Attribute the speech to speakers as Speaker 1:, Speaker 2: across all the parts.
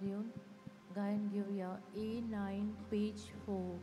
Speaker 1: घेऊन गायन घेऊया A9 पेज 4.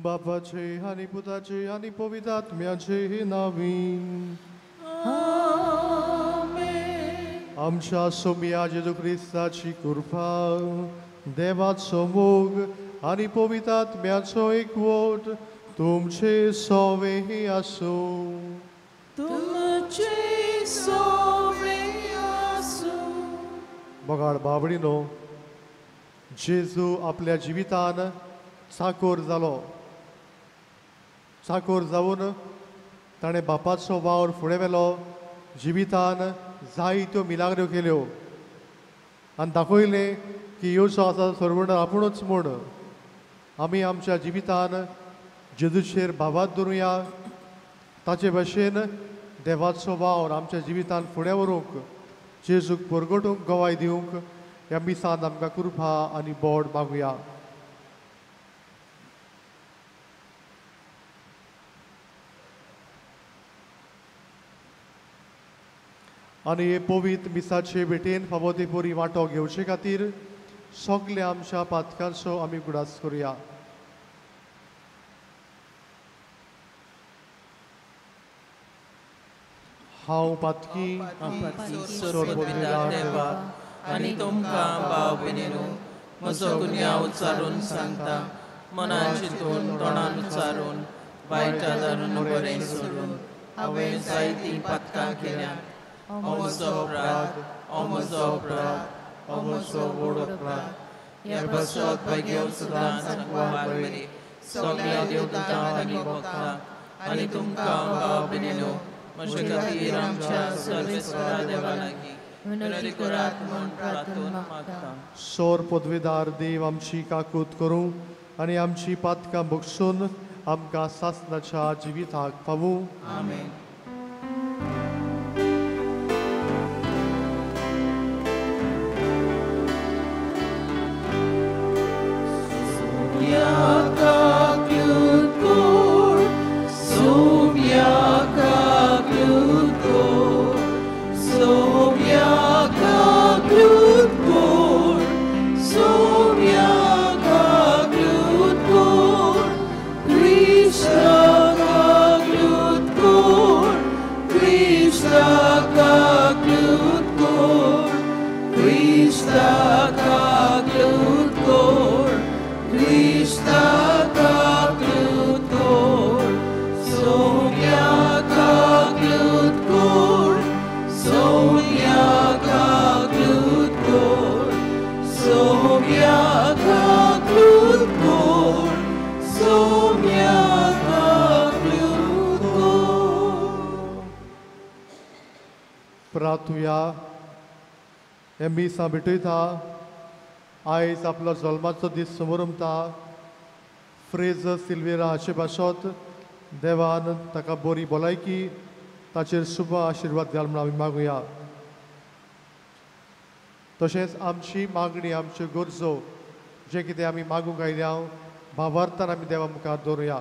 Speaker 2: बापाचे आणि पुताचे आणि पवित्रात्म्याचे नावी आमच्या सोम्या जेजू ख्रिस्ताची कृपा देवाचो मोग आणि पवित्रात्म्याचो एकवट तुमचे सवे असो. बगाड बाबडीनो, जेजू आपल्या जिवितान साकोर जालो. साकोर जावन ताणें बापाचो वावर फुडें व्हेलो. जिवितान जायत्यो मिलाग्र्यो केल्यो आनी दाखयलें की येवचो आसा सर्वण आपुणूच म्हूण. आमी आमच्या जिवितान जेजूचेर बाबात दवरुया. ताचे भाशेन देवाचो वावर आमच्या जिवितान फुडें व्हरूंक जेजूक परगटूंक गोवाय दिवंक ह्या मिसान आमकां कृपा आनी बोड मागुया. आनी हे पवित्र मिसाचे भेटेन फावो ते पोरी वांटो घेवचे खातीर सगल्या आमच्या पातकांचो आमी गुडास करुया. हांव पातकी
Speaker 3: आनी तुमकां भाव भयणीनो म्हजो गुन्यांव उच्चारून सांगता. मनान चिंतून तोंडान उच्चारून वायट आदारून बरें सोडून हांवें जायतीं पातकां केल्यात. हो म्हजो अपराध, हो म्हजो अपराध, हो म्हजो व्हड अपराध. ह्या बसत बेगीन सुद्दां सांगपाक बरी सगळ्या देवतां आनी भक्तां आनी तुमकां भाव भयणीनो म्हजे खातीर आमच्या सर्वेस्परा देवा लागीं विनंती करात म्हूण प्रार्थना मागता.
Speaker 2: सोर पदवीदार देव आमची काकूत करूं आनी आमची पातकां बगसून आमकां सासणाच्या जिविताक पावूं.
Speaker 3: आमेन.
Speaker 2: प्रार्थुया. हे मिसा भेटयता आयज आपलो जल्माचो दीस समोर उमता. फ्रेझर सिल्वेरा हाचे भाशोत देवान ताका बरी भलायकी ताचेर शुभ आशिर्वाद घाल म्हूण आमी मागुया. तशेंच आमची मागणी आमच्यो गरजो जे कितें आमी मागूंक आयल्या भावार्थान आमी देवा मुखार दवरुया.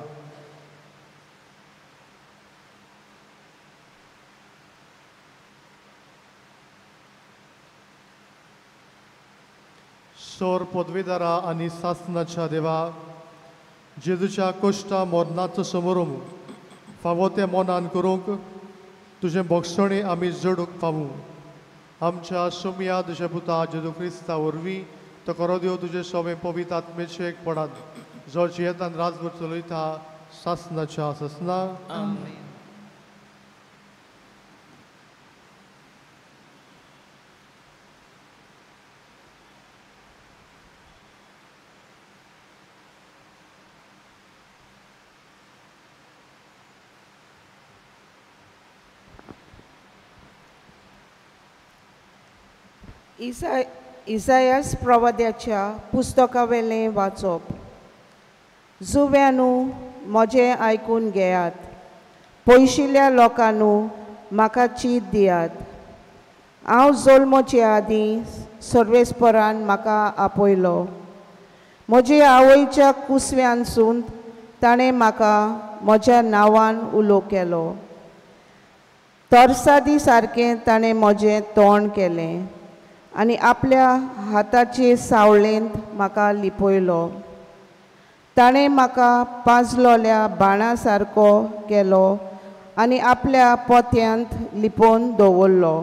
Speaker 2: सौर पदवीदारा आनी सासनाच्या देवा, जेजूच्या कश्टा मरणाचो समारंभ फावो ते मनान करूंक तुजें भक्षणी आमी जडूंक फावूं. आमच्या सुमया तुजे पुता जेजू क्रिस्ता वरवीं तो करो देव तुजे सोबे पवित्र आत्मेचे एक पडात जो जियेतान राजभर चलयता सासनाच्या सासना.
Speaker 3: आमेन.
Speaker 4: इसायास प्रवाद्याच्या पुस्तकावेलें वाचप. जुव्यानू म्हजें आयकून घेयात, पयशिल्ल्या लोकांनू म्हाका चीत दियात. हांव जल्मचे आदीं सर्वेस्परान म्हाका आपयलो. म्हजे आवयच्या कुसव्यांसून ताणें म्हाका म्हज्या नांवान उलो केलो. तरसादी सारकें ताणें म्हजें तोंड केलें आनी आपल्या हाताचे सावळेंत म्हाका लिपयलो. ताणें म्हाका पांजलोल्या बाणा सारको केलो आनी आपल्या पोत्यांत लिपोवन दवरलो.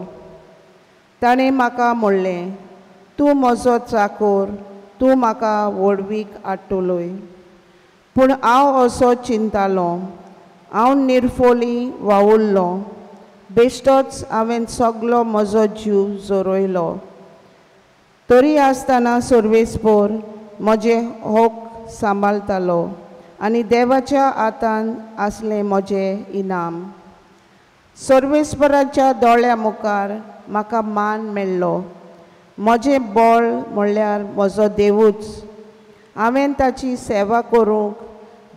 Speaker 4: ताणें म्हाका म्हणलें, तूं म्हजो चाकर, तूं म्हाका व्हडवीक हाडटलोय. पूण हांव असो चिंतालो, हांव निर्फोली वावुरलो, बेश्टोच हांवें सगलो म्हजो जीव जोरोयलो. तरी आसतना सर्वेस्पोर म्हजें होक सांबाळटालो आनी देवाच्या हातान आसलें म्हजें इनाम. सर्वेस्पराच्या दोळ्या मुखार म्हाका मान मेळ्ळो. म्हजें बळ म्हणल्यार म्हजो देवूच. हांवें ताची सेवा करूंक,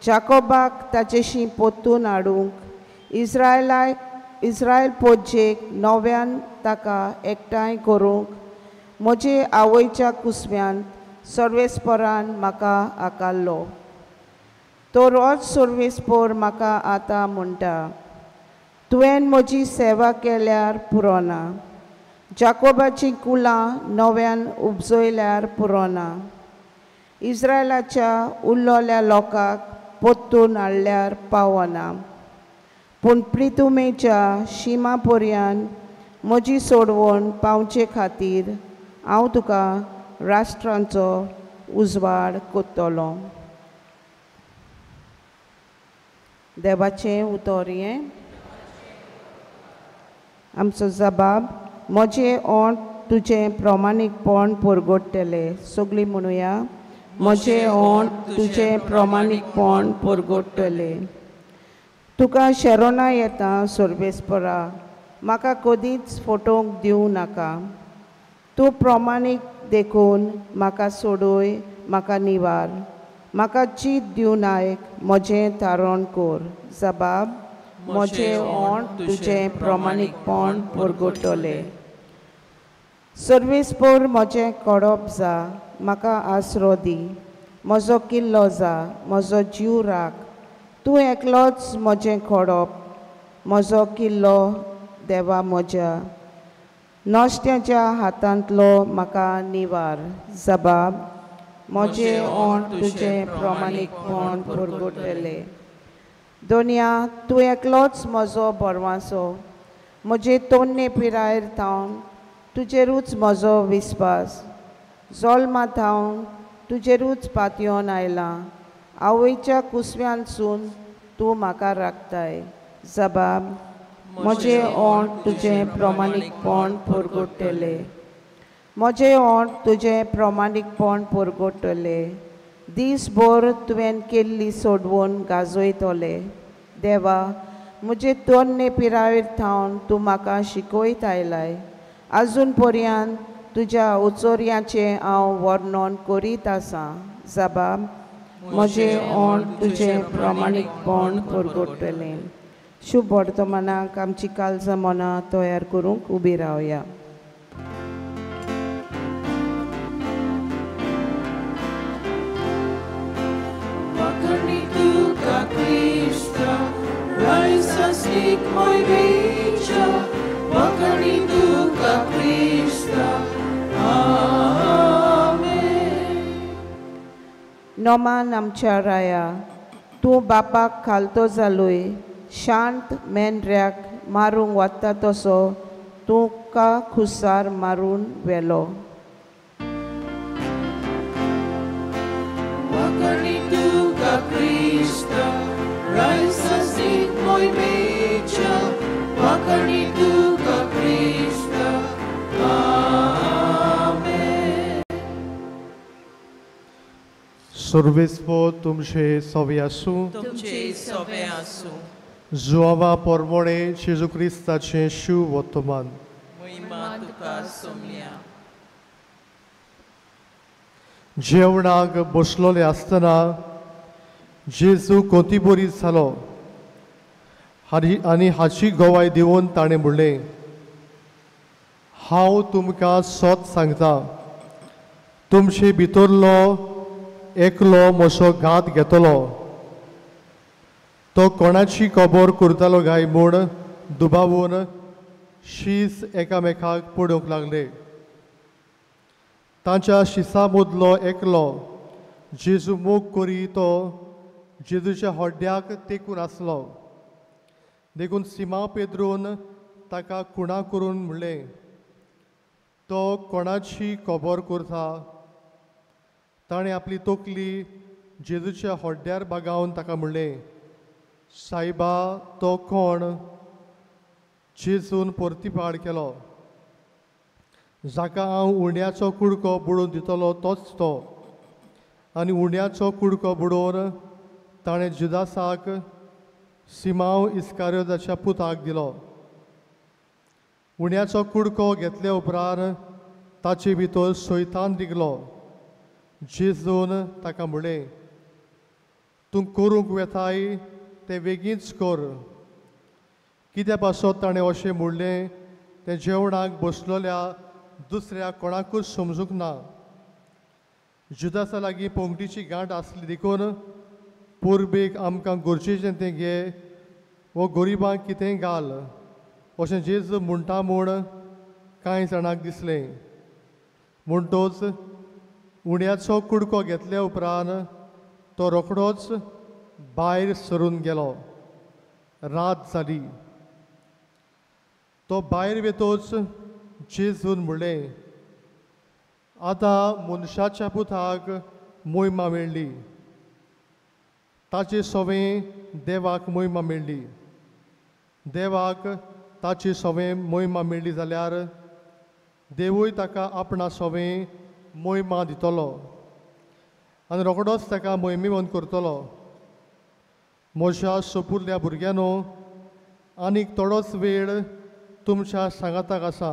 Speaker 4: जाकोबाक ताचेशी पोत्तून हाडूंक, इस्रायल पोज्जेक नव्यान ताका एकठांय करूंक म्हजे आवयच्या कुसव्यांत सर्वेस्परान म्हाका आकारलो. तो रोज सर्वेस्पोर म्हाका आतां म्हणटा, तुवें म्हजी सेवा केल्यार पुरोना, जाकोबाचीं कुलां नव्यान उपजयल्यार पुरोना, इस्रायलाच्या उरलोल्या लोकांक पोत्तून हाडल्यार पावना. पूण प्रितुमेच्या शिमा पर्यान म्हजी सोडवण पावचे खातीर हांव तुका राष्ट्रांचो उजवाड कोत्तलो. देवाचें उतर हें. आमचो जबाब, म्हजें ओंठ तुजें प्रमाणीकपण परगडटलें. सगळीं म्हणुया, म्हजें ओंठ तुजें प्रमाणीकपण परगडटलें. तुका शेरोना येता सर्वेस्परा, म्हाका कधीच फोटोंक दिवं नाका. तूं प्रमाणीक देखून म्हाका सोडूय, म्हाका निवार. म्हाका चीत दिवं नायक, म्हजें तारण कर. जबाब, म्हजें ओंठ तुजें प्रमाणीकपण परगडटलें. सर्वेस्पोर म्हजें कडप जा, म्हाका आसरो दी. म्हजो किल्लो जा, म्हजो जीव राख. तूं एकलोच म्हजें कडप, म्हजो किल्लो देवा म्हज्या. नोश्त्याच्या हातांतलो म्हाका निवार. जबाब, म्हजें ओंठ तुजें प्रमाणीकपण परगडटलें. दोनया, तूं एकलोच म्हजो बरवासो. म्हजे तोन्ने पिरायेर थावन तुजेरूच म्हजो विस्वास. जल्मा थावन तुजेरूच पातयोन आयलां. आवयच्या कुसव्यांसून तूं म्हाका राखताय. जबाब, म्हजें ओंठ तुजें प्रमाणीकपण परगडटलें. म्हजें ओंठ तुजें प्रमाणीकपण परगडटलें. दीसभर तुवें केल्ली सोडवण गाजयतलें. देवा, म्हजे तोन्ने पिरायेर थावन तूं म्हाका शिकयत आयलाय. आजून पर्यंत तुज्या उचोर्याचें हांव वर्णन करीत आसां. जबाब, म्हजें ओंठ तुजें प्रमाणीकपण परगडटलें. शुभ वर्तमानाक आमची काळजां मनां तयार करूंक उबी रावया.
Speaker 3: Saslik moi becha, wakani tuka Krista. Amen.
Speaker 4: Noman आमच्या राया तूं बापाक घालतो जालोय शांत मेंढऱ्याक मारूंक वता तसो तुका खुसार मारून वेलो
Speaker 3: Wakani tuka Krista, Saslik moi becha, wakani tuka Krista. Amen.
Speaker 2: Survispo तुमचे सवे आसूं
Speaker 3: तुमचे सोबे आसूं.
Speaker 2: जुआवा पोरमोणे जेजू क्रिस्ताचें शिव वर्तमान
Speaker 3: महिमा तुका सोमया.
Speaker 2: जेवणाक बसलोले आसतना जेजू कोंतीबोरी जालो आनी हाची गोवाय दिवन ताणें म्हणलें, हांव तुमकां सोत सांगता, तुमचे भितरलो एकलो म्हजो घात घेतलो. तो कोणाची खबर करतालो काय म्हूण दुबावून शीस एकामेकाक पडूंक लागले. तांच्या शिसा मदलो एकलो जेजू मोग करी तो जेजूच्या होड्ड्याक तेकून आसलो. देखून सिमा पेद्रून ताका कुणा करून म्हणलें, तो कोणाची खबर करता. ताणें आपली तोकली जेजूच्या होड्ड्यार बागावन ताका म्हणलें, सायबा तो कोण? जेजून परतीपाड केलो, जाका हांव उंड्याचो कुडको बुडोवन दितलो तोच तो. आनी उंड्याचो कुडको बुडोवन ताणें जुदासाक सिमांव इस्कारियोताच्या पुताक दिलो. उंड्याचो कुडको घेतले उपरांत ताचे भितर सैतान रिगलो. जेजून ताका म्हणलें, तूं करूंक वेताय तें बेगीनच कर. कित्या पासत ताणें अशें म्हणलें तें जेवणाक बसलोल्या दुसऱ्या कोणाकूच समजूंक ना. जुदासा लागीं पोंगटीची गांठ आसली देखून पुर्बेक आमकां गरजेचें तें घे वो गरिबांक कितेंय घाल अशें जेजू म्हणटा म्हूण कांय जाणांक दिसलें. म्हणटोच उंड्याचो कुडको घेतल्या उपरांत तो रोखडोच भायर सरून गेलो. रात जाली. तो भायर वेतोच जेजून म्हणलें, आतां मनशाच्या पुताक मोहिमा मेळ्ळी. ताचे सवें देवाक मोहिमा मेळ्ळी. देवाक ताची सवें मोहिमा मेळ्ळी जाल्यार देवूय ताका आपणा सवें मोहिमा दितलो आनी रोखडोच ताका मोहिमेवंत करतलो. म्हज्या सोपुरल्या भुरग्यानो, आनीक थोडोच वेळ तुमच्या सांगाताक आसा.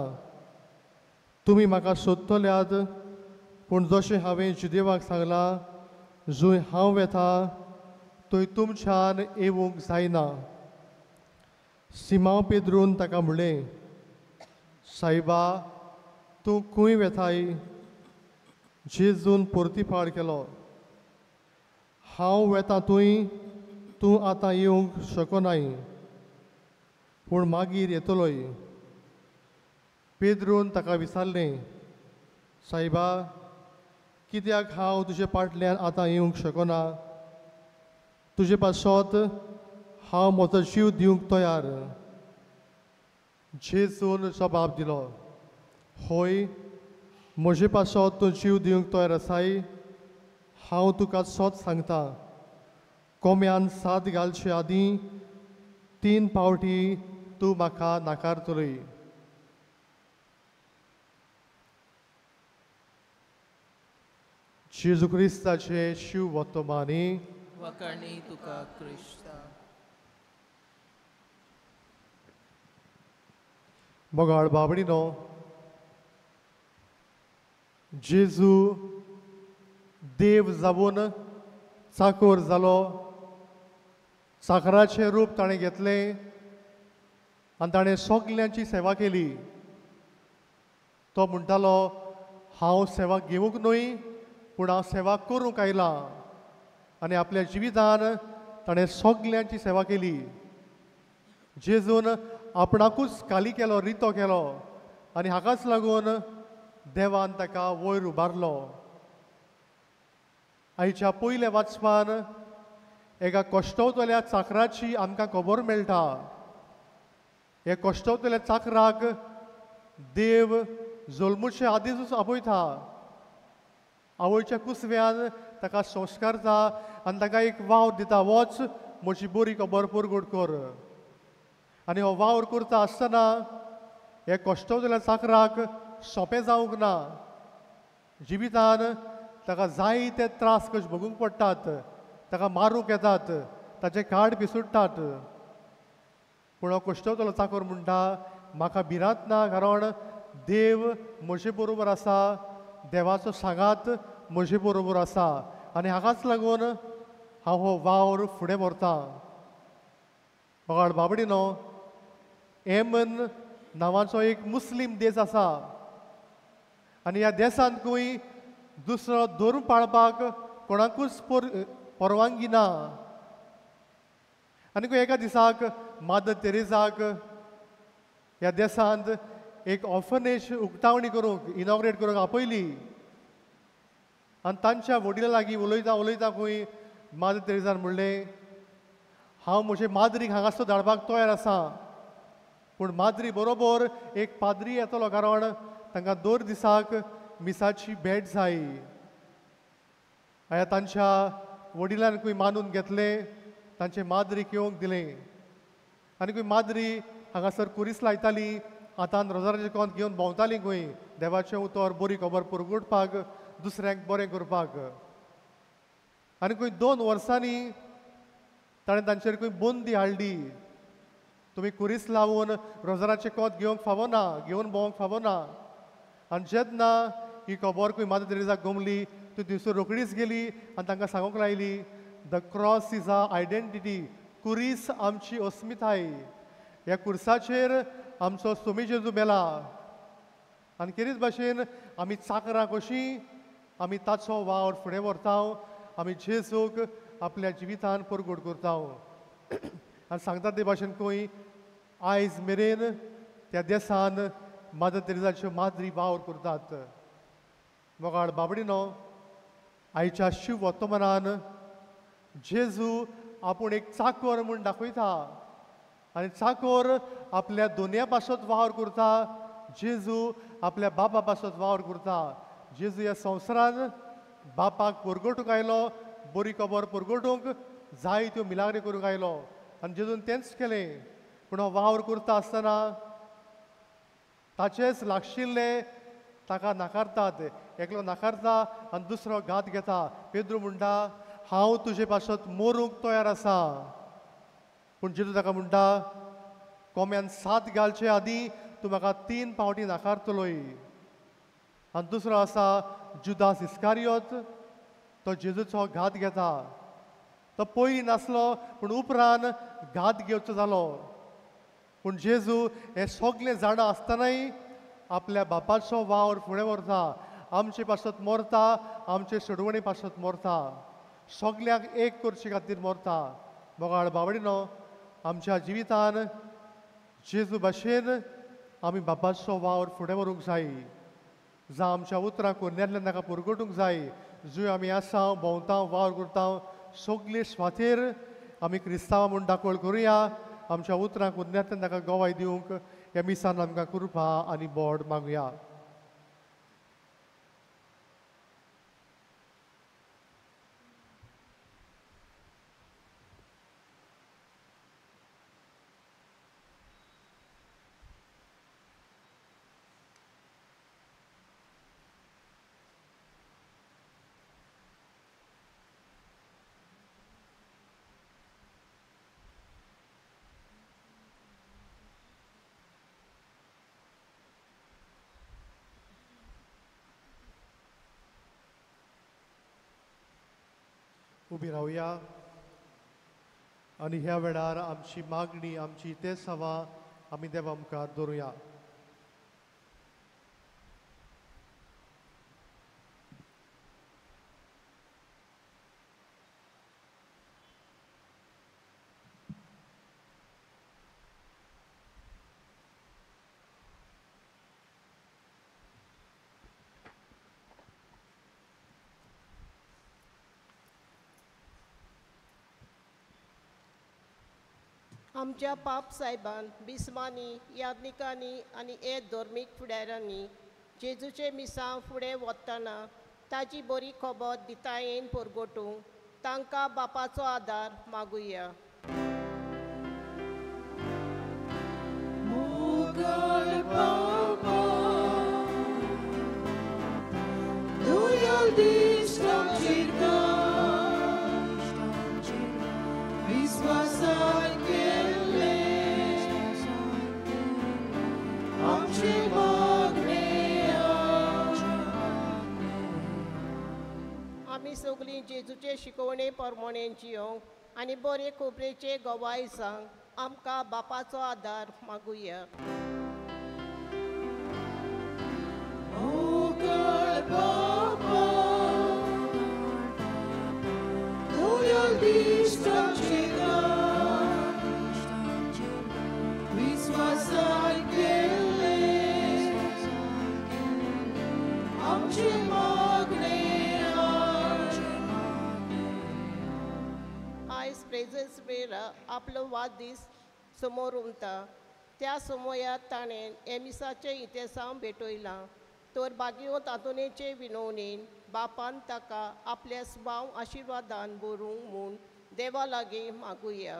Speaker 2: तुमी म्हाका सोदतल्यात, पूण जशें हांवें जुदेवाक सांगलां, जंय हांव वेतां थंय तुमच्यान येवंक जायना. सिमांव पेद्रून ताका म्हणलें, सायबा तूं खंय वेताय? जेजून परतीपाड केलो, हांव वेतां थंय तूं आतां येवंक शकनाय, पूण मागीर येतलोय. पेद्रून ताका विचारलें, सायबा कित्याक हांव तुजे फाटल्यान आतां येवंक शकना? तुजे पासत हांव म्हजो जीव दिवंक तयार. जेजून जबाब दिलो, होय, म्हजे पासत तूं जीव दिवंक तयार आसाय. हांव तुका सोत सांगता, कोम्यान साद घालचे आदीं 3 फावटी तूं म्हाका नाकारतलोय. जेजू क्रिस्ताचे शिव वर्तमानी
Speaker 3: वकणी तुका क्रिस्ता.
Speaker 2: मोगाळ बाबडीनो, जेजू देव जावन चाकोर जालो. चाकराचें रूप ताणें घेतलें आनी ताणें सगल्यांची सेवा केली. तो म्हणटालो, हांव सेवा घेवंक न्हय, पूण हांव सेवा करूंक आयलां. आनी आपल्या जिवितान ताणें सगल्यांची सेवा केली. जेजून आपणाकूच खाली केलो, रितो केलो आनी हाकाच लागून देवान ताका वयर उबारलो. आयच्या पयल्या वाचपान एका कोश्टवतल्या चाकराची आमकां खबर मेळटा. हे कोश्टवतल्या चाकराक देव जल्मुचे आदींच आपयता. आवयच्या कुसव्यान ताका संस्कारता आनी ताका एक वावर दिता, वच म्हजी बरी खबर परगट कर. आनी हो वावर करता आसतना हे कोश्टवतल्या चाकराक सोंपें जावंक ना. जिवितान ताका जायते त्रास कशे भोगूंक पडटात, ताका मारूंक येतात, ताचे काड पिसुडटात. पूण हो कोश्टवतलो चाकर म्हणटा, म्हाका भिरांत ना, कारण देव म्हजे बरोबर आसा, देवाचो सांगात म्हजे बरोबर आसा आनी हाकाच लागून हांव हो वावर फुडें व्हरतां. बाळ बाबडीनो, येमन नांवाचो एक मुस्लीम देश आसा आनी ह्या देशांतूय दुसरो धर्म पाळपाक कोणाकूच परवानगी ना. आनी एका दिसाक मादर तेरेजाक ह्या देशांत एक ऑर्फनेज उक्तावणी करूंक, इनॉग्रेट करूंक आपयली. आनी तांच्या वडिलां लागीं उलयता उलयता खंय मादर तेरेजान म्हणलें, हांव म्हजे माद्रीक हांगासर धाडपाक तयार आसा, पूण माद्री बरोबर एक पाद्री येतलो, कारण तांकां दर दिसाक मिसाची भेट जाय. हांवें तांच्या वडिलांक खंय मानून घेतलें, तांचे माद्रीक येवंक दिलें. आनी खंय माद्री हांगासर कुरीस लायताली, हातान रोजाराचें कोंत घेवन भोंवतालीं खंय देवाचें उतर बरी खबर परगटपाक, दुसऱ्यांक बरें करपाक. आनी खंय 2 वर्सांनी ताणें तांचेर खंय बंदी हाडली. तुमी कुरीस लावून रोजाराचें कोंत घेवंक फावना, घेवन भोंवंक फावना. आनी जेन्ना ही खबर खंय मादर तेरेजाक गमली, ती थंयसर रोखडीच गेली आनी तांकां सांगूंक लायली, the cross is our identity. कुरीस आमची अस्मिताय. ह्या कुर्साचेर आमचो स्वामी जेजू मेला. आनी खेरीच भाशेन आमी चाकरां कशीं आमी ताचो वावर फुडें व्हरता, आमी जेजूक आपल्या जिवितान परगट करता. आनी सांगता ते भाशेन खंय आयज मेरेन त्या देशान मादर तेरेजाच्यो माद्री वावर करतात. मोगाळ बाबडीनो, आयच्या शिव वर्तमानान जेजू आपूण एक चाकर म्हूण दाखयता आनी चाकर आपल्या दोनया पासत वावर करता, जेजू आपल्या बापा पासत वावर करता. जेजू ह्या संवसारान बापाक परगटूंक आयलो, बरी खबर परगटूंक जायत्यो मिलाग्री करूंक आयलो आनी जेजून तेंच केलें. पूण हो वावर करता आसतना ताचेच लागशिल्ले ताका नाकारतात. एकलो नाकारता आनी दुसरो घात घेता. पेद्रू म्हणटा, हांव तुजे पासत मरूंक तयार आसा. पूण जेजू ताका म्हणटा, कोम्यान 7 घालचे आदीं तूं म्हाका 3 फावटी नाकारतलोय. आनी दुसरो आसा जुदास इस्कारियोत, तो जेजूचो घात घेता. तो पयलीं नासलो पूण उपरांत घात घेवचो जालो. पूण जेजू हें सगलें जाणा आसतनाय आपल्या बापाचो वावर फुडें व्हरता. आमचे पासत मरता, आमचे सडवणे पासत मरता, सगल्यांक एक करचे खातीर मरता. मोगाळ बाबडीनो, आमच्या जिवितान जेजू भाशेन आमी बापाचो वावर फुडें व्हरूंक जाय. जावं आमच्या उतरां कोन्यांतल्यान ताका परगटूंक जाय. जंय आमी आसा, भोंवता, वावर करता, सगले स्वातेर आमी क्रिस्तांवां म्हूण दाखोळ करुया. आमच्या उतरां कोन्यांतल्यान ताका गोवाय दिवंक ह्या मिसान आमकां कृपा आनी बोड मागुया. उबी रावया आनी ह्या वेळार आमची मागणी, आमची ते सवा आमी देवा मुखार दवरुया.
Speaker 5: आमच्या पाप साहेबान बिस्मांनी याज्ञिकांनी आनी हे धर्मीक फुडाऱ्यांनी जेजूचे मिसां फुडें वतना ताची बरी खबर दितायेन परगोटूंक तांकां बापाचो आदार मागुया. आमी सगळीं जेजूचे शिकवणे प्रमाणे जियोंक आनी बरे खोबरेचे गवाय सांग आमकां बापाचो आदार मागुया. आयज प्रेझन्स मेरा आपलो वाददीस समोर उमता. त्या समयात ताणें एमिसाचे इतिहासां भेटयलां तर बागयो तातुनेचे विनवणेन बापान ताका आपल्या स्वभाव आशिर्वादान भरूंक म्हूण देवा लागीं मागुया.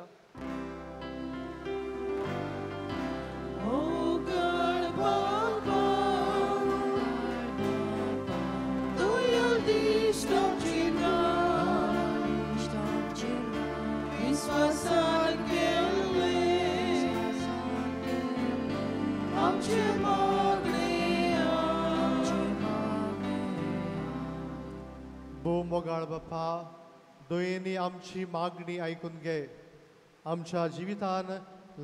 Speaker 2: मोगाळ बाप्पा दोयेनी आमची मागणी आयकून घे. आमच्या जिवितान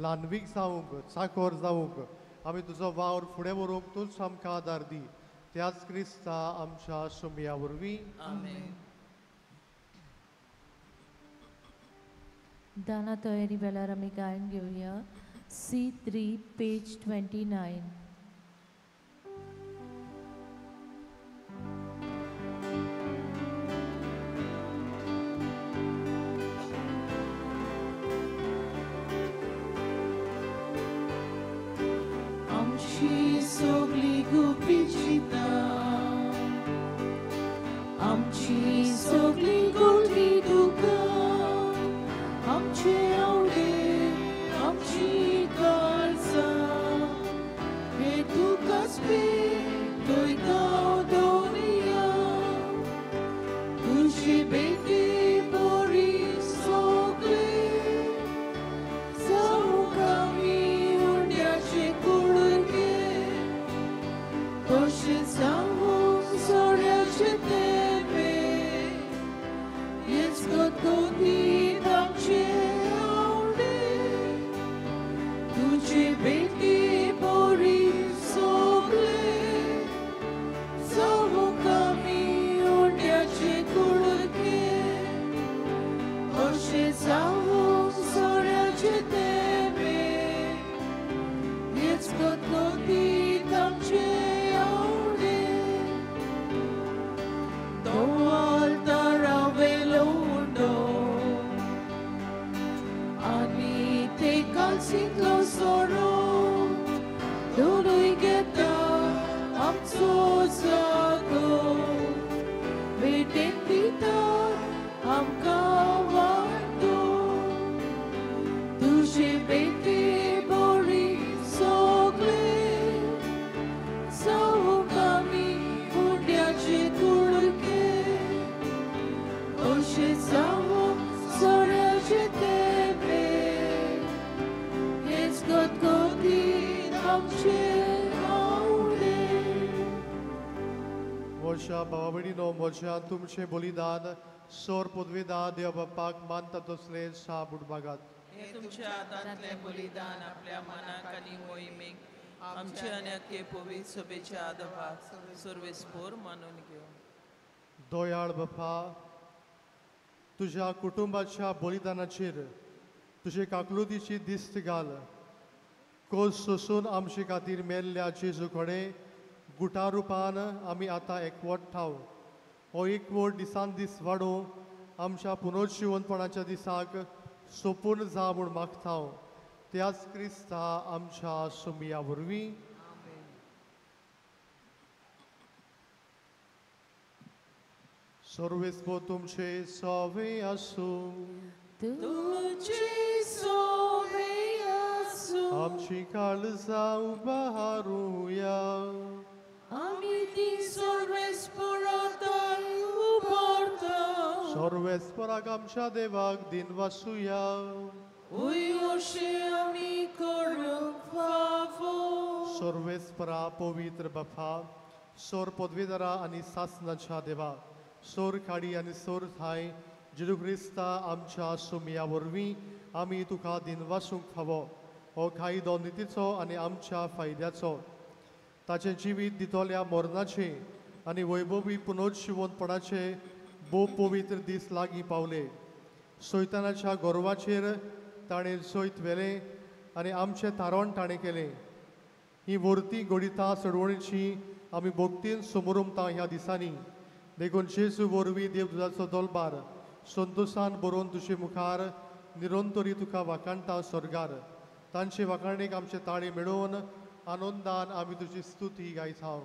Speaker 2: ल्हानवीक जावंक चाकोर जावंक आमी तुजो वावर फुडें व्हरूंक तूंच आमकां आदार दी. त्याच क्रिस्ता आमच्या सुमया वरवीं.
Speaker 3: आमेन.
Speaker 1: दाना तयारी वेळार आमी गायन घेवया C3 पेज 29.
Speaker 3: आमची सगळी गुपिचिता आमची सगळी गोठी दुकां आमचे आवडे आमची काळजां हे तुकाच पेटयता दोनिया. तुजी बेटी बरी सगळे जावंक आमी उंड्याचे कुडके तशें जावंक सोड्याचे तेंपे हेच गतगतीत आमचे आवडे. तुजी बेटी बरी सगळे जावंक आमी उंड्याचे कुडके तशें जावंक सोड्याचे तेंपे हेच गतगतीत आमचे आवडे. तो आल्तारा वेलो उंडो आनी ते काल्सिंतलो सोरो दोनूय घेता आमचो जागो. भेटेन दिता आमकां वाटो. तुजी बेटी बरी सगळे जावंक आमी उंड्याचे कुडके तशें जावंक सोऱ्याचे तेंपे हेच गतगतीत आमचे आवडे.
Speaker 2: म्हज्या भावा भयणीनो म्हज्या तुमचें बलिदान सोर पदवेदार देव बापाक मानता तसलें शाबूड मागात.
Speaker 3: हे तुमच्या हातांतलें बलिदान आपल्या मनाक आनी मोहिमेक आमचे आनी अख्खे पवित्र सभेच्या आदपाक सर्वेस्पोर मानून घेव.
Speaker 2: दयाळ बापा तुज्या कुटुंबाच्या बलिदानाचेर तुजे काकलुतीची दिस्त घाल. खोस सोसून आमचे खातीर मेल्ल्या जेजू कडेन गुटा रुपान आमी आतां एकवट ठाव. हो एकवट दिसान दीस वाडूं आमच्या पुनर्जीवनपणाच्या दिसाक सोपून जा म्हूण मागता. त्याच क्रिस्ता आमच्या सुमिया वरवीं सर्वेस्पो तुमचे सवे आसूं
Speaker 3: तुमची सोबे आसूं
Speaker 2: आमची काळजां उबारूया
Speaker 3: आमी ती सर्वेस्परांतान उबारता
Speaker 2: सर्वेस्पराक आमच्या देवाक दिन वासुया
Speaker 3: उयोशे आमी करूंक फावो
Speaker 2: सर्वेस्परा पवित्र बापा सोर पदवीधरा आनी सासनाच्या देवा सोर खाडी आनी सोर थाय जेजू क्रिस्ता आमच्या सुमिया वरवीं आमी तुका दिन वासूंक फावो हो कायदो नितीचो आनी आमच्या फायद्याचो ताचें जिवीत दितोल्या मरणाचे आनी वैभवी पुनर्जिवनपणाचे भोव पवित्र दीस लागीं पावले सैतानाच्या गोरवाचेर ताणें सैत व्हेलें आनी आमचें तारण ताणें केलें ही वर्ती घडिता चडवणीची आमी भक्तीन समोरुमता ह्या दिसांनी देखून जेजू वरवीं देवदूताचो दोलबार संतोशान बरोवन तुजे मुखार निरंतरी तुका वाखाणटा स्वर्गार तांचे वाखाणेक आमचे ताळे मेळोवन आनंदान आमी तुजी स्तुती गायता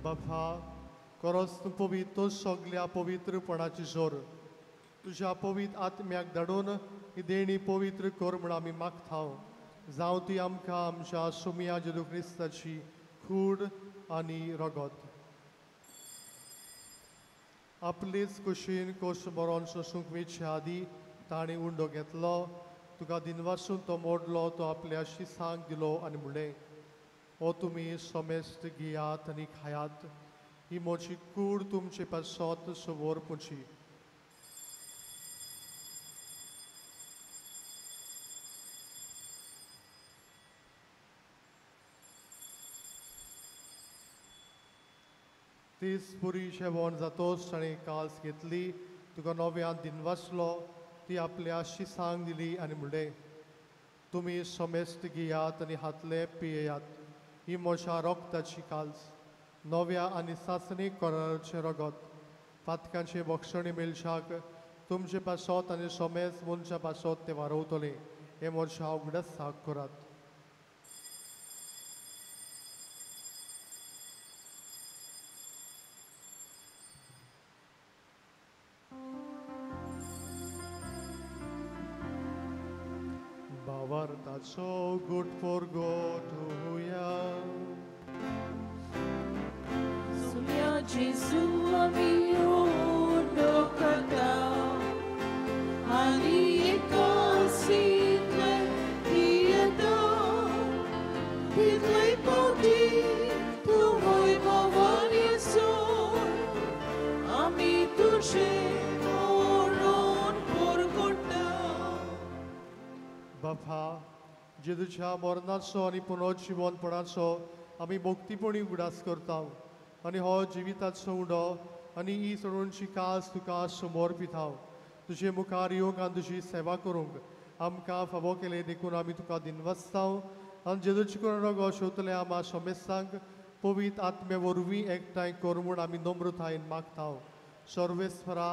Speaker 2: बापा खरोच तूं पवित्र सगल्या पवित्रपणाची जोर तुज्या पवित्र आत्म्याक धाडून ही देणी पवित्र कर म्हूण आमी मागता जावं ती आमकां आमच्या सुमिया जेजू क्रिस्ताची कूड आनी रगत आपलीच कुशीन कोश मरोन सोसूंक वेच्या आदी ताणें उंडो घेतलो तुका दिनवासून तो मोडलो तो आपल्या शिसांक दिलो आनी म्हणलें हो तुमी सोमेस्त घेयात आनी खायात ही म्हजी कूड तुमचे पासत सवोर पुची तीस पुरी जेवण जातोच ताणें कास घेतली तुका नव्यान दिनवासलो ती आपल्या शिसांक दिली आनी म्हणलें तुमी सोमेस्त घेयात आनी हातले पियेयात ही म्हज्या रोगताची काल्स नव्या आनी सासणीक कराराचें रगत पातकांचे भक्षणी मेलशाक तुमचे पासत आनी सोमेज मनशा पासत ते वारवतले हे म्हज्या उगडासाक करात Bavartaco good for God
Speaker 3: Sumia Jesu ami udokata Ani ekasitle hieda Titlai poti tumoi bavani so Ami tuje moron porgota
Speaker 2: बापा जेजूच्या मरणाचो आनी पुनर्जिवनपणाचो आमी भक्तीपणी उगडास करता आनी हो जिविताचो उडो आनी ही चडोवणची कास तुका समोर पिता तुजे मुखार येवंक आनी तुजी सेवा करूंक आमकां फावो केले देखून आमी तुका दिनवस्तांव आनी जेजूचे करून रगो शेवतले आमा सोमेस्तांक पवित्र आत्मे वरवीं एकठांय कर म्हूण आमी नम्रतायेन मागतांव. सर्वेस्परा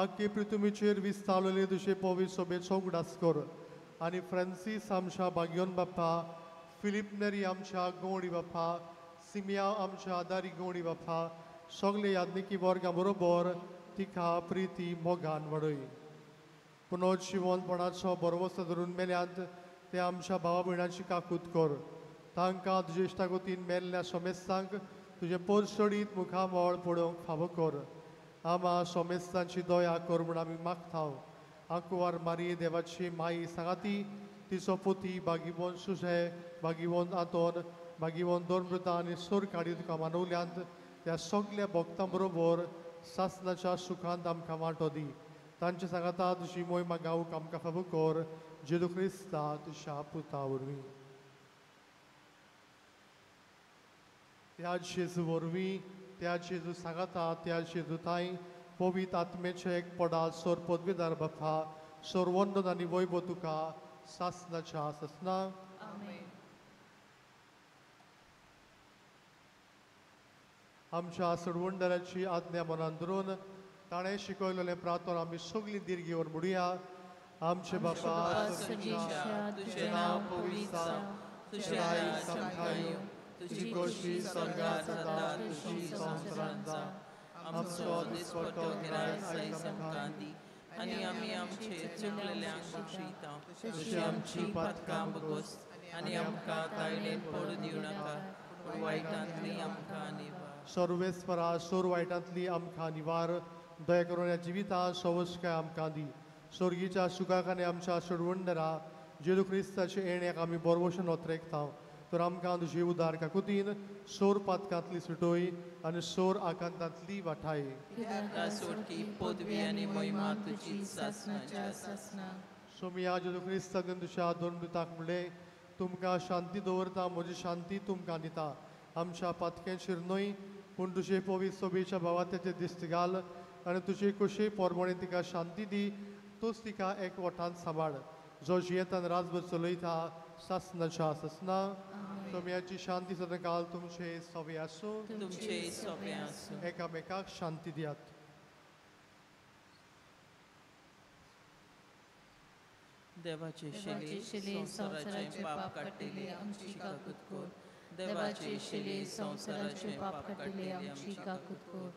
Speaker 2: आख्खे पृथ्वीचेर विस्तारलेले तुजे पवित्र सोबेचो उगडास कर आनी फ्रांसीस आमच्या भाग्योन बाप्पा, फिलीप नेरी आमच्या गवळी बाप्पा, सिमिया आमच्या आदारी गवळी बाप्पा, सगळे याज्ञिकी वर्गां बरोबर तिका प्रिती मोगान वाडय. पुनर्जीवनपणाचो बरोवस्तो धरून मेल्यांत ते आमच्या भावा भयणांची काकूत कर. तांकां तुजे इश्टागतीन मेल्ल्या सोमेस्तांक तुजे पोरसडीत मुखामळ पळोवंक फावो कर. आमा सोमेस्तांची दया कर म्हूण आमी मागतांव. आंकुवार मारये देवाची माई सांगाती, तिचो पुती भागिवंत सुजे, भागिवंत आंतोन, भागिवंत दोनमृता आनी सोर काडी तुका मानवल्यांत त्या सगळ्या भक्तां बरोबर सासणाच्या सुखांत आमकां वांटो दी. तांचे सांगाता तुजी मोहिमा गावूंक आमकां फावो कर. जेजू क्रिस्ता तुज्या पुता वरवीं. त्या जेजू वरवीं, त्या जेजू सांगाता, त्या जेजू ताई पवित्र आत्मेचे एक पडा सोर पदवीदार बाप्पा, सोर वंदन आनी वैभव तुका सासणाच्या ससना. आमच्या सडवंडराची आज्ञा मनान धरून ताणें शिकयलेलें प्रार्थना आमी सगळीं दिर्गेवर म्हणुया. आमचे बापा
Speaker 3: तुझे नाव पवित्र जावं, तुझे राय समखायो, तुझी गोशी स्वर्गात जाता तुझी संवसारांत जावं. आमचो दिसपट्टो गिराय आयज आमकां दी आनी आमी आमचे चुकलेल्यांक बक्षिता तशी आमची पातकां बगोस आनी आमकां कायलेन पडूं दिवं नाका, पूण वायटांतली आमकां निवार.
Speaker 2: सर्वेस्परा सोर वायटांतली आमकां निवार. दया करून ह्या जिवितां सवस्काय आमकां दी. स्वर्गीच्या सुखाक आनी आमच्या सडवंडरा जेजू क्रिस्ताचे येण्याक आमी बरवशेन ओतरेकतांव. तर आमकां तुजी उदार काकुतीन सोर पातकांतली सुटोय आनी सोर आकांतांतली वाठाय.
Speaker 3: सोडकी पदवी आनी महिमा तुजी सासणाच्या सासना.
Speaker 2: सोमिया जेजू क्रिस्तान तुज्या दोन दुताक म्हणलें, तुमकां शांती दवरता, म्हजी शांती तुमकां दिता. आमच्या पातकेंचेर न्हय पूण तुजे पवित्र सोबेच्या भावा तेचे दिश्ट घाल आनी तुजे कुशे पोरमोणें तिका शांती दी. तूंच तिका एकवटान सांबाळ, जो जियेतान राजभर चलयता सासणाच्या ससना. सोम्याची शांती सदां काल तुमचे सोबे आसूं.
Speaker 3: तुमचे सोबे आसूं.
Speaker 2: एकामेकाक शांती दियात.
Speaker 3: देवाचे शिले संवसाराचे पाप काडलेली आमची काकूत कर. देवाचे शिले संवसाराचे पाप काडलेली आमची काकूत कर.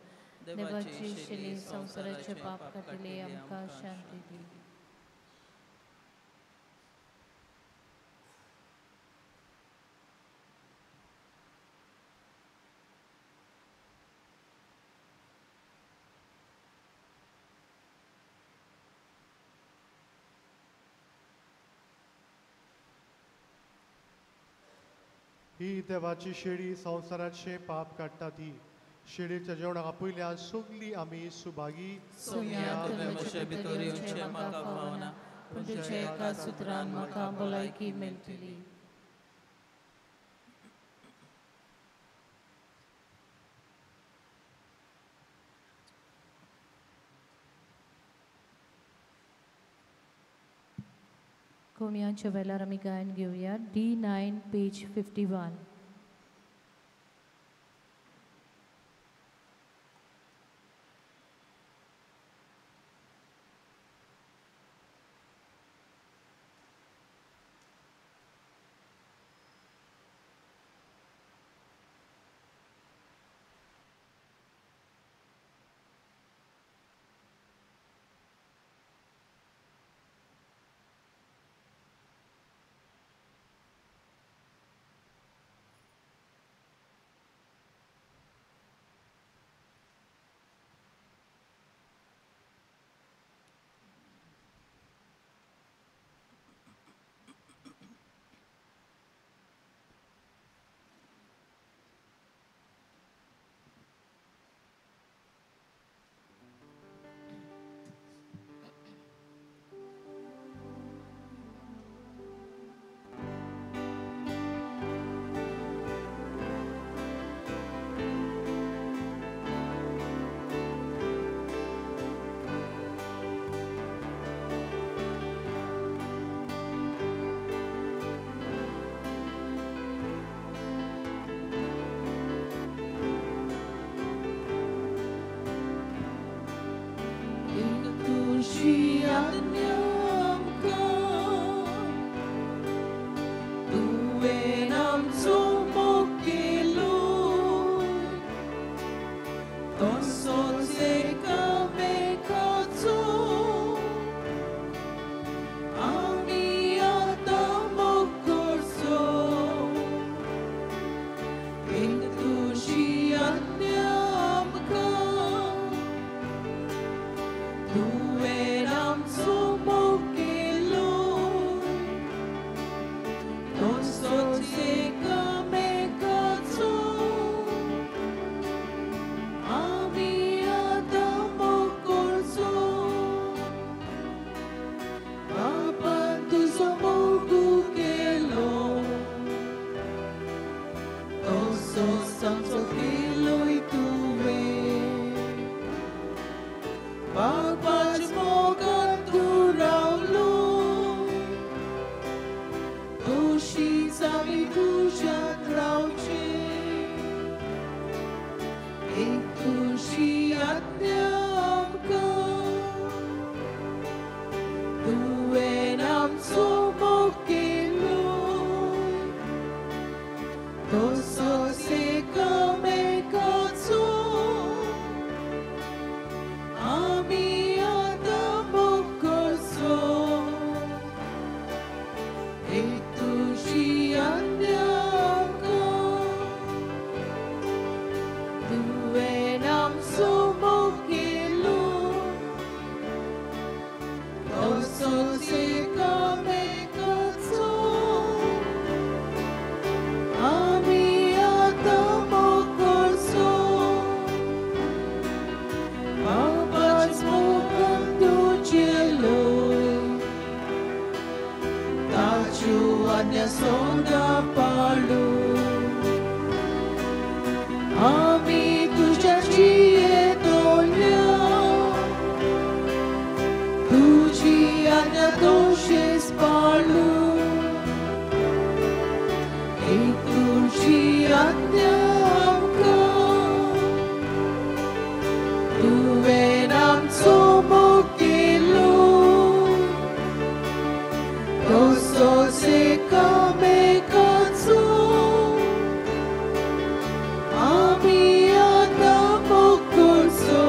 Speaker 3: देवाचे शिले संवसाराचे पाप काडलेली आमकां शांती दी.
Speaker 2: ही देवाची शेळी संवसाराचे पाप काडटा ती. शेळीच्या जेवणाक आपयल्या सगळीं आमी सुभागी.
Speaker 3: सोम्या तुवें म्हजे भितर येवचें म्हाका फावना, पूण तुज्या एका सुत्रान म्हाका भलायकी मेळटली.
Speaker 1: कोमयांच्या वेळार आमी गायन घेवया. D9 page 51.
Speaker 3: तसोच एकामेकाचो आमी आतां मोग करचो एक तुजी आज्ञा आमकां तुवें आमचो मोग केलो तसोच एकामेकाचो आमी आतां मोग करचो बापान तुजो मोग केलो तसोच आमचो केलोय तुवें बापाच्या मोगान तूं रावलो तशींच आमी तुज्यात रावचे एक तुजी आज्ञा आमकां तुवें आमचो मोग केलो तसोच एकामेकाचो आमी आतां मोग करचो एक तुजी आज्ञा आमकां तुवें आमचो मोग केलो तसोच एकामेकाचो आमी आतां मोग करचो बापाच मोगान तुजेलोय ताच्यो आज्ञा सदां पाळू आमी तुज्या जियेतोल्या तुजी आज्ञा तशींच पाळू एक तुजी आज्ञा आमकां तुवें आमचो मोग केलो तसोच एकामेकाचो आमी आतां मोग करचो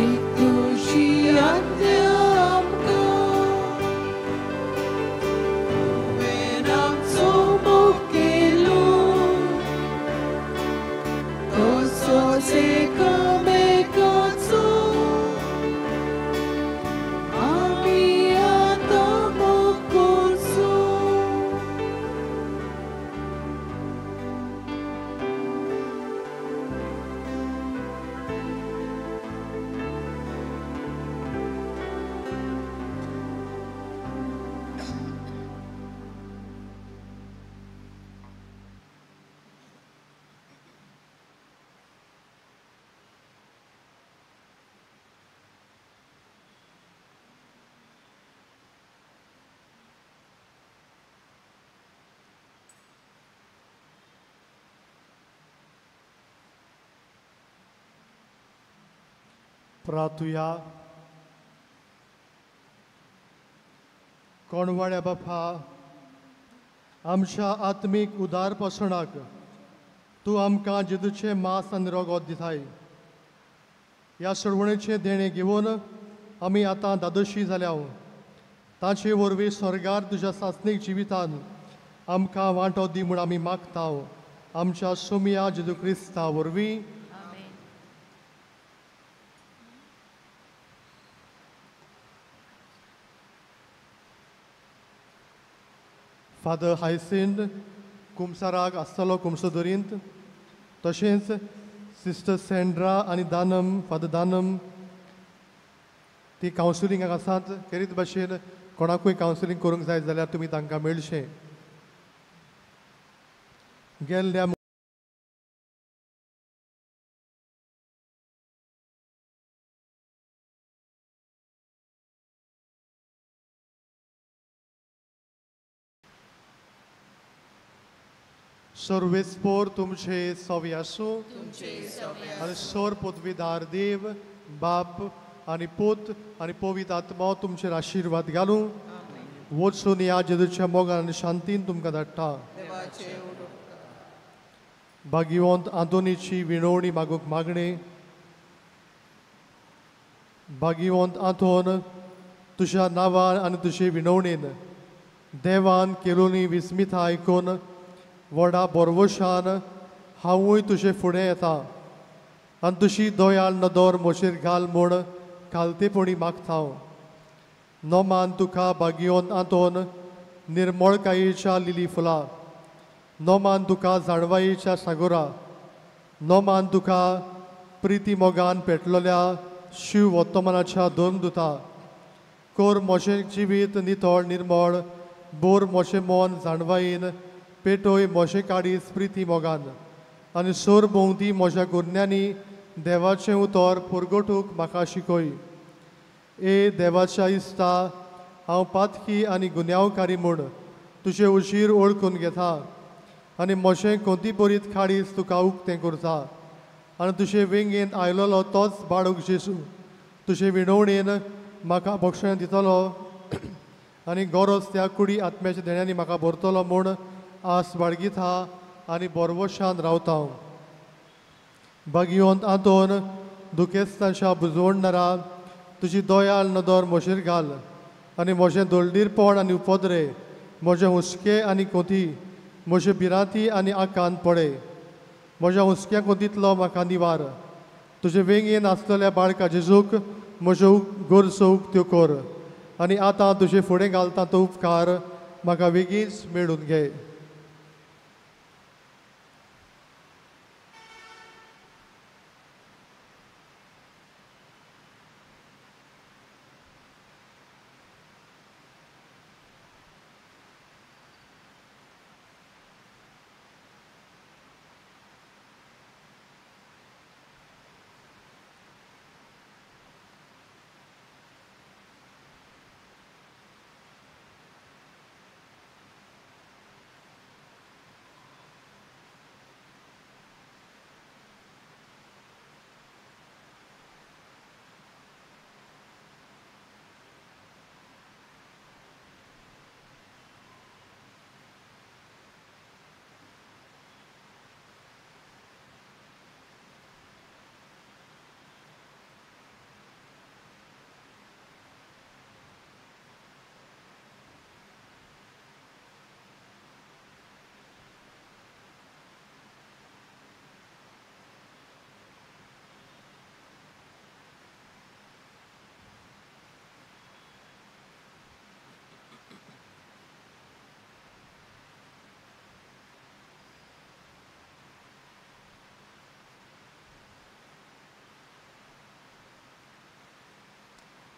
Speaker 3: एक तुजी आज्ञा आमकां तुवें आमचो मोग केलो तसोच एकामेकाचो आमी आतां मोग करचो
Speaker 2: प्रार्थुया कोणवाड्या बापा आमच्या आत्मीक उदारपसणाक तूं आमकां जेजूचें मांस आनी रगत दिताय ह्या सडवणेचें देणें घेवन आमी आतां दादोशी जाल्या ताचे वरवीं स्वर्गार तुज्या सासणीक जिवितान आमकां वांटो दी म्हूण आमी मागता आमच्या सोमिया जेजू क्रिस्ता वरवीं फादर हायसिंड कुमसाराक आसतलो कुमसोदोरींत तशेंच सिस्टर सेंड्रा आनी दानम फादर दानम ती कावन्सिलिंगाक आसात खेरीत भाशेन कोणाकूय कावन्सिलींग करूंक जाय जाल्यार तुमी तांकां मेळचें गेल्ल्या सर्वेस्पोर तुमचे सवी आसूं आनी सोर पदवीदार देव बाप आनी पूत आनी पवित्र आत्मा तुमचेर आशिर्वाद घालूं वचून ह्या जेजूच्या मोगान आनी शांतीन तुमकां धाडटा भाग्यवंत आंतोनीची विणवणी मागूक मागणे. भाग्यवंत आंतोन, तुझ्या नांवान आनी तुजे विणवणेन देवान केलोली विस्मिताय आयकून व्हडा बोरवोशान हांवूय तुजे फुडें येता आनी तुजी दोयाळ नदर म्हजेर घाल म्हूण खालतेपणी मागता हांव. नोमान तुका भाग्यवंत आंतोन निर्मळकायेच्या लिली फुलां, नोमान तुका जाणवायेच्या सागोरा, नोमान तुका प्रिती मोगान पेटलोल्या शिव वर्तमानाच्या दोन दुता. कोर मोशें जिवीत नितळ निर्मळ, बोर मोशें मोन जाणवायेन, पेटोय मोशें काडीस प्रिती मोगान, आनी सोर भोंवती म्हज्या गुन्यांनी देवाचें उतर पुरगोटूक म्हाका शिकय. ए देवाच्या इश्टा, हांव पातकी आनी गुन्यांवकारी म्हूण तुजे उशीर ओळखून घेता आनी मोशें कोंती बरीत खाडीस तुका उक्तें करता. आनी तुजे वेंगेन आयलोलो तोच बाळूक जेजू तुजे विणवणेन म्हाका भक्षण दितलो आनी गरज त्या कुडी आत्म्याच्या देण्यांनी म्हाका भरतलो म्हूण आस बाळगिता आनी बोरवोशान रावता हांव. भाग्यवंत आंतोन, दुखेस्तांच्या बुजवणदारा, तुजी दोयाळ नदर म्हजेर घाल आनी म्हजें दोलडीरपण आनी उपद्रे, म्हजें हुस्के आनी कोंती, म्हज्यो भिरांती आनी आकांत पडे. म्हज्या हुस्क्या कोंतींतलो म्हाका निवार. तुजे वेंगेन आसलेल्या बाळका जेजूक म्हज्यो गरजो उक्त्यो कर आनी आतां तुजे फुडें घालता तो उपकार म्हाका बेगीच मेळून घे.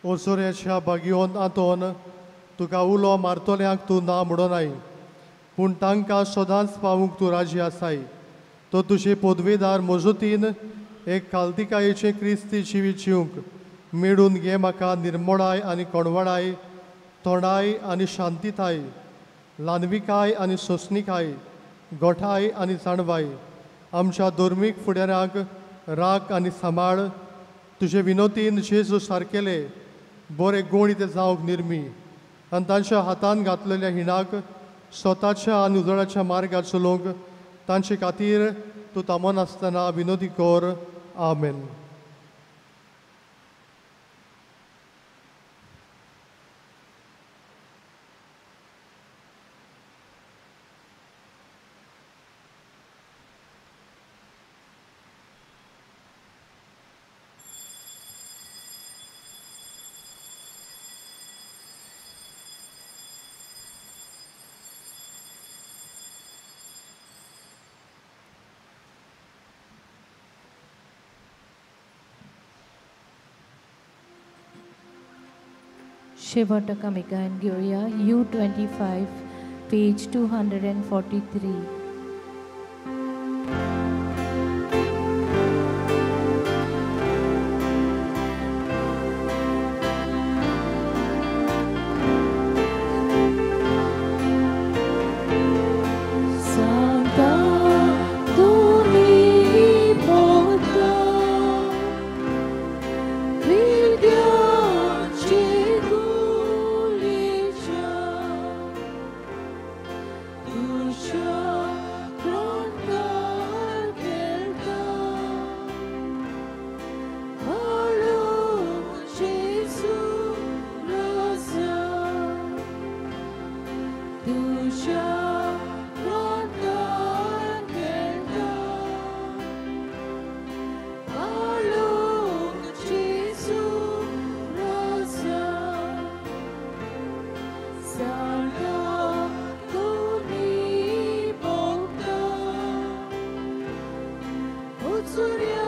Speaker 2: ओसोऱ्याच्या भाग्यवंत आंतोन, तुका उलो मारतोल्यांक तूं ना म्हणोनाय, पूण तांकां सदांच पावूंक तूं राजी आसाय. तो तुजे पदवेदार मजतीन एक खालतिकायेचें क्रिस्ती जिवीत जिवंक मेळून घे म्हाका निर्मळाय आनी कोणवणाय, तोंडाय आनी शांतीताय, ल्हानविकाय आनी सोंसणीकाय, गोठाय आनी जाणवाय, आमच्या धर्मीक फुडाऱ्यांक राख आनी सांबाळ. तुजे विनोतीन जेजू सारकेले बरे गूण ते जावंक निर्मी आनी तांच्या हातान घातलेल्या हिणाक स्वताच्या आनी उजळाच्या मार्गार चलोवंक तांचे खातीर तूं थांबोन आसतना विनोदी कर. आमेन.
Speaker 1: शेवटक आमी गायन घेवया U25 पेज 243.
Speaker 6: Sure.
Speaker 3: सूर्या